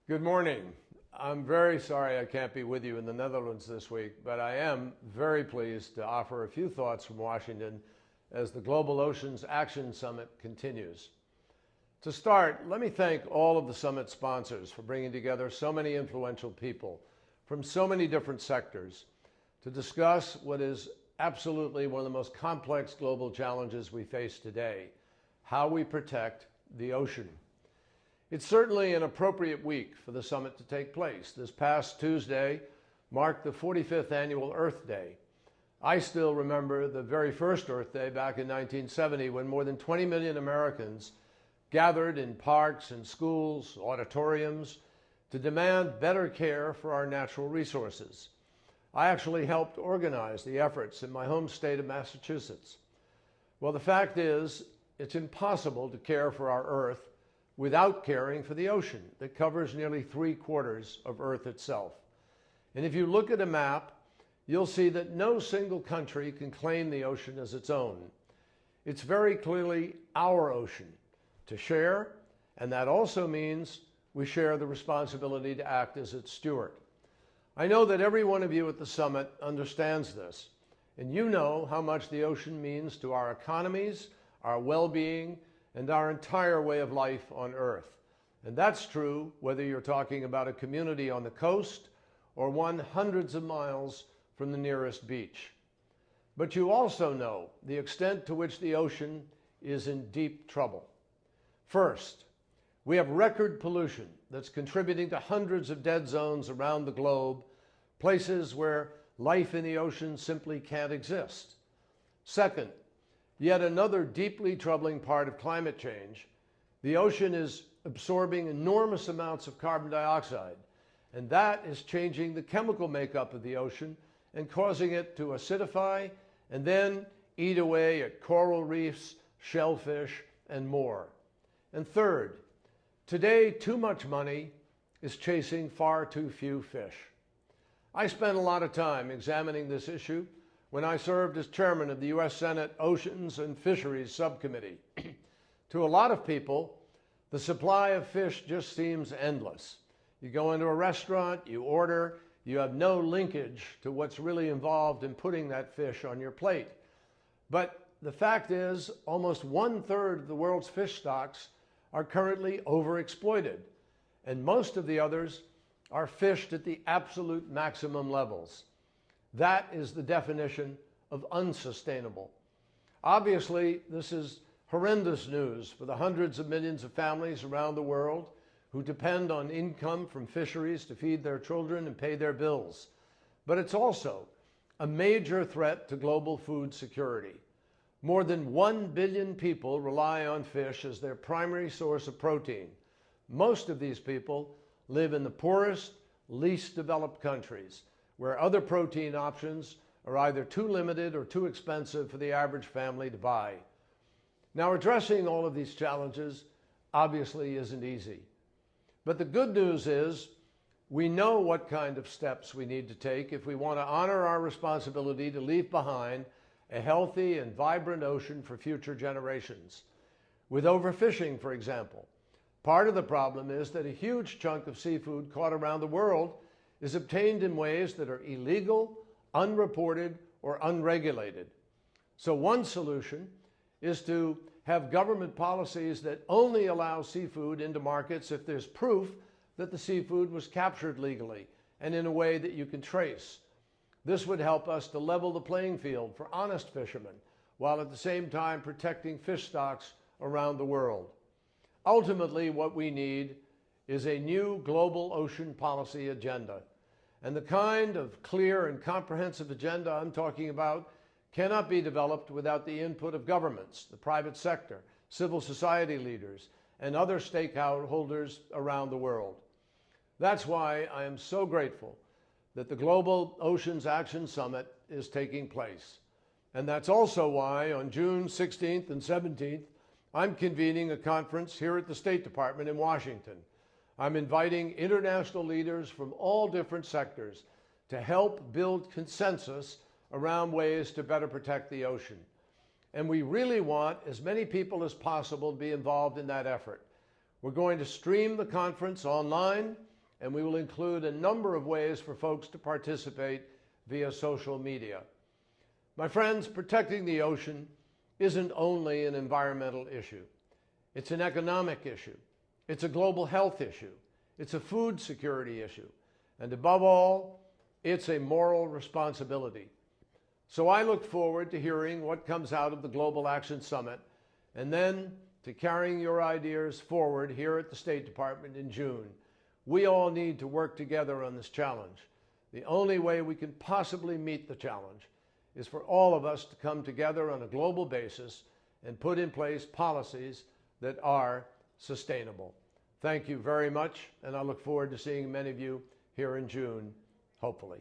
Good morning. I'm very sorry I can't be with you in the Netherlands this week, but I am very pleased to offer a few thoughts from Washington as the Global Oceans Action Summit continues. To start, let me thank all of the summit sponsors for bringing together so many influential people from so many different sectors to discuss what is absolutely one of the most complex global challenges we face today: how we protect the ocean. It's certainly an appropriate week for the summit to take place. This past Tuesday marked the 45th annual Earth Day. I still remember the very first Earth Day back in 1970 when more than 20 million Americans gathered in parks and schools, auditoriums, to demand better care for our natural resources. I actually helped organize the efforts in my home state of Massachusetts. Well, the fact is, it's impossible to care for our Earth without caring for the ocean that covers nearly 3/4 of Earth itself. And if you look at a map, you'll see that no single country can claim the ocean as its own. It's very clearly our ocean to share, and that also means we share the responsibility to act as its steward. I know that every one of you at the summit understands this, and you know how much the ocean means to our economies, our well-being, and our entire way of life on Earth. And that's true whether you're talking about a community on the coast or one hundreds of miles from the nearest beach. But you also know the extent to which the ocean is in deep trouble. First, we have record pollution that's contributing to hundreds of dead zones around the globe, places where life in the ocean simply can't exist. Second, yet another deeply troubling part of climate change: the ocean is absorbing enormous amounts of carbon dioxide, and that is changing the chemical makeup of the ocean and causing it to acidify and then eat away at coral reefs, shellfish, and more. And third, today too much money is chasing far too few fish. I spent a lot of time examining this issue when I served as chairman of the U.S. Senate Oceans and Fisheries Subcommittee. To a lot of people, the supply of fish just seems endless. You go into a restaurant, you order, you have no linkage to what's really involved in putting that fish on your plate. But the fact is, almost 1/3 of the world's fish stocks are currently overexploited, and most of the others are fished at the absolute maximum levels. That is the definition of unsustainable. Obviously, this is horrendous news for the hundreds of millions of families around the world who depend on income from fisheries to feed their children and pay their bills. But it's also a major threat to global food security. More than 1 billion people rely on fish as their primary source of protein. Most of these people live in the poorest, least developed countries, where other protein options are either too limited or too expensive for the average family to buy. Now, addressing all of these challenges obviously isn't easy. But the good news is we know what kind of steps we need to take if we want to honor our responsibility to leave behind a healthy and vibrant ocean for future generations. With overfishing, for example, part of the problem is that a huge chunk of seafood caught around the world is obtained in ways that are illegal, unreported, or unregulated. So one solution is to have government policies that only allow seafood into markets if there's proof that the seafood was captured legally and in a way that you can trace. This would help us to level the playing field for honest fishermen, while at the same time protecting fish stocks around the world. Ultimately, what we need is a new global ocean policy agenda. And the kind of clear and comprehensive agenda I'm talking about cannot be developed without the input of governments, the private sector, civil society leaders, and other stakeholders around the world. That's why I am so grateful that the Global Oceans Action Summit is taking place. And that's also why on June 16th and 17th, I'm convening a conference here at the State Department in Washington. I'm inviting international leaders from all different sectors to help build consensus around ways to better protect the ocean. And we really want as many people as possible to be involved in that effort. We're going to stream the conference online, and we will include a number of ways for folks to participate via social media. My friends, protecting the ocean isn't only an environmental issue. It's an economic issue. It's a global health issue. It's a food security issue. And above all, it's a moral responsibility. So I look forward to hearing what comes out of the Global Action Summit, and then to carrying your ideas forward here at the State Department in June. We all need to work together on this challenge. The only way we can possibly meet the challenge is for all of us to come together on a global basis and put in place policies that are sustainable. Thank you very much, and I look forward to seeing many of you here in June, hopefully.